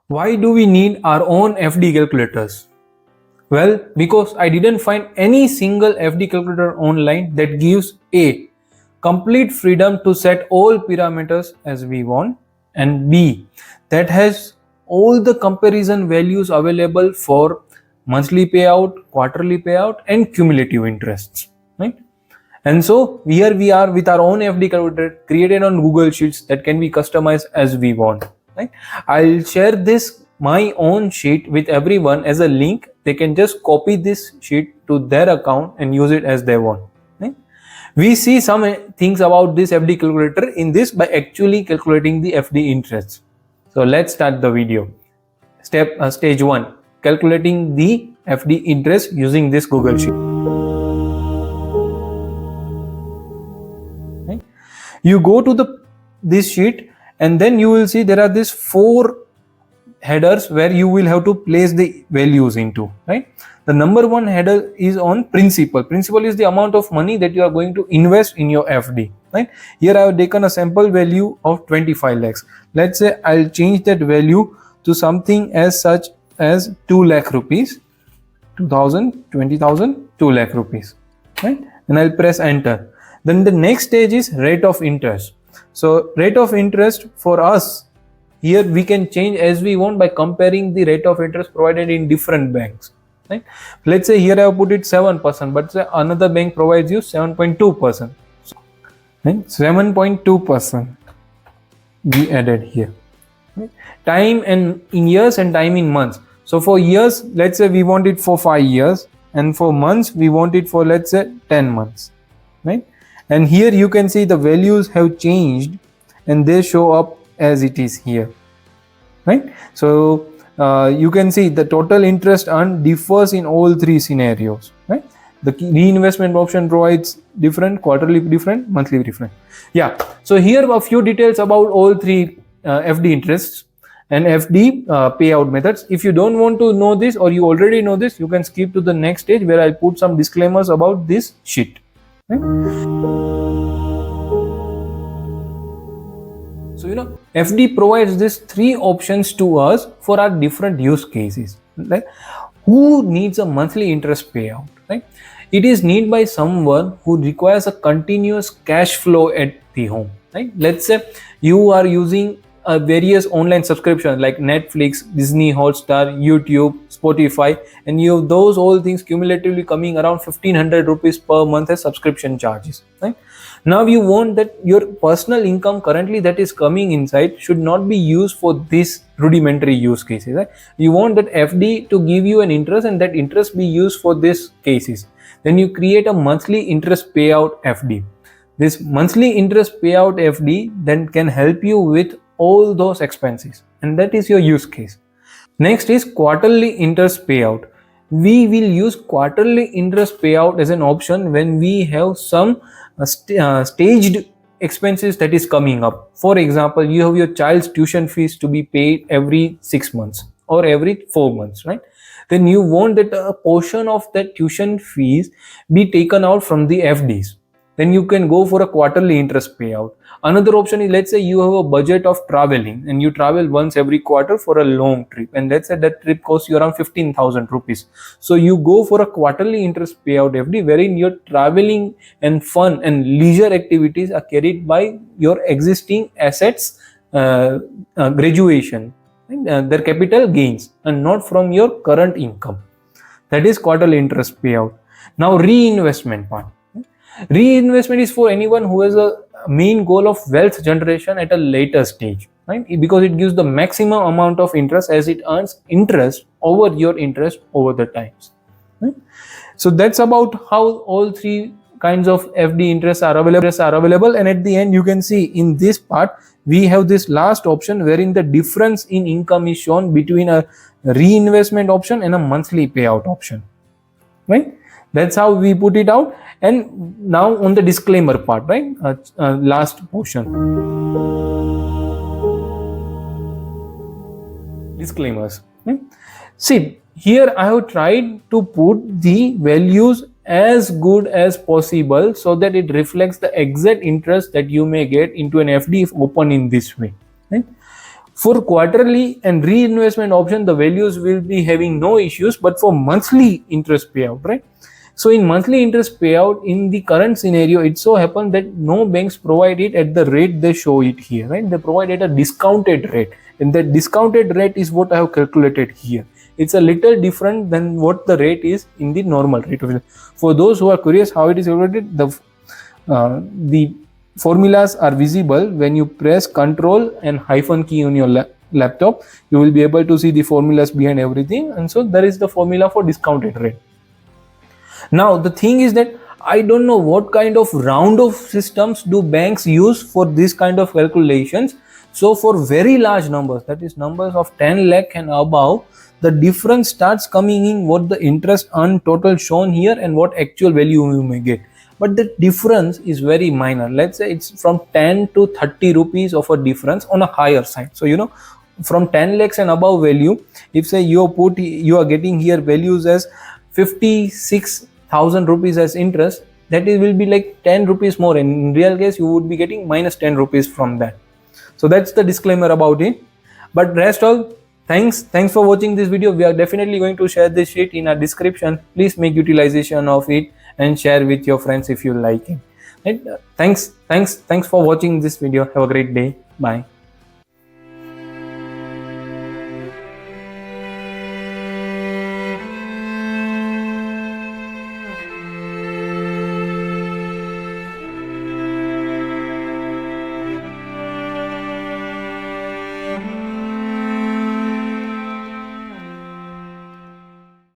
Why do we need our own FD calculators? Well, because I didn't find any single FD calculator online that gives A, complete freedom to set all parameters as we want, and B, that has all the comparison values available for monthly payout, quarterly payout, and cumulative interests, right? And so here we are with our own FD calculator created on Google Sheets that can be customized as we want, right? I'll share this my own sheet with everyone as a link. They can just copy this sheet to their account and use it as they want, right? We see some things about this FD calculator in this by actually calculating the FD interests. So let's start the video. Stage 1, calculating the FD interest using this Google Sheet. You go to this sheet and then you will see there are these 4 headers where you will have to place the values into, right? The number 1 header is on principal. Principal is the amount of money that you are going to invest in your FD, right? Here I have taken a sample value of 25 lakhs. Let's say I'll change that value to something as such as 2 lakh rupees, 2000, 20,000, 2 lakh rupees, right? And I'll press enter. Then the next stage is rate of interest. So rate of interest for us, here we can change as we want by comparing the rate of interest provided in different banks, right? Let's say here I have put it 7%, but say another bank provides you 7.2%, right? 7.2% we added here, right? Time and in years and time in months. So for years, let's say we want it for 5 years, and for months we want it for, let's say, 10 months, right? And here you can see the values have changed and they show up as it is here, right? So you can see the total interest earned differs in all 3 scenarios, right? The reinvestment option provides different, quarterly different, monthly different. Yeah, so here a few details about all 3 FD interests and FD payout methods. If you don't want to know this, or you already know this, you can skip to the next stage where I'll put some disclaimers about this sheet, right? So FD provides these 3 options to us for our different use cases. Like, who needs a monthly interest payout, right? It is needed by someone who requires a continuous cash flow at the home, right? Let's say you are using various online subscriptions like Netflix, Disney Hotstar, YouTube, Spotify, and you have those all things cumulatively coming around 1500 rupees per month as subscription charges, right? Now you want that your personal income currently that is coming inside should not be used for this rudimentary use cases, right? You want that FD to give you an interest and that interest be used for these cases. Then you create a monthly interest payout FD. This monthly interest payout FD then can help you with all those expenses, and that is your use case. Next is quarterly interest payout. We will use quarterly interest payout as an option when we have some staged expenses that is coming up. For example, you have your child's tuition fees to be paid every 6 months or every 4 months, right? Then you want that a portion of that tuition fees be taken out from the FDs. Then you can go for a quarterly interest payout. Another option is, let's say you have a budget of traveling and you travel once every quarter for a long trip, and let's say that trip costs you around 15,000 rupees. So you go for a quarterly interest payout FD wherein your traveling and fun and leisure activities are carried by your existing assets graduation, their capital gains, and not from your current income. That is quarterly interest payout. Now reinvestment part. Reinvestment is for anyone who has a main goal of wealth generation at a later stage, right? Because it gives the maximum amount of interest as it earns interest over your interest over the times, right? So that's about how all 3 kinds of FD interests are available. And at the end you can see in this part we have this last option wherein the difference in income is shown between a reinvestment option and a monthly payout option, right? That's how we put it out. And now on the disclaimer part, right? Last portion. Disclaimers. Right? See, here I have tried to put the values as good as possible so that it reflects the exact interest that you may get into an FD if open in this way. Right? For quarterly and reinvestment option, the values will be having no issues, but for monthly interest payout, right? So in monthly interest payout, in the current scenario, it so happened that no banks provide it at the rate they show it here, right? They provide at a discounted rate, and the discounted rate is what I have calculated here. It's a little different than what the rate is in the normal rate. For those who are curious how it is calculated, the formulas are visible when you press Control and hyphen key on your laptop. You will be able to see the formulas behind everything, and so there is the formula for discounted rate. Now the thing is that I don't know what kind of round of systems do banks use for this kind of calculations. So for very large numbers, that is numbers of 10 lakh and above, the difference starts coming in what the interest earned total shown here and what actual value you may get. But the difference is very minor. Let's say it's from 10 to 30 rupees of a difference on a higher side. So from 10 lakhs and above value, if say you are getting here values as 56,000 rupees as interest, that will be like 10 rupees more. In real case, you would be getting minus 10 rupees from that. So that's the disclaimer about it. But rest all, thanks for watching this video. We are definitely going to share this sheet in our description. Please make utilization of it and share with your friends if you like it. Right? Thanks for watching this video. Have a great day. Bye.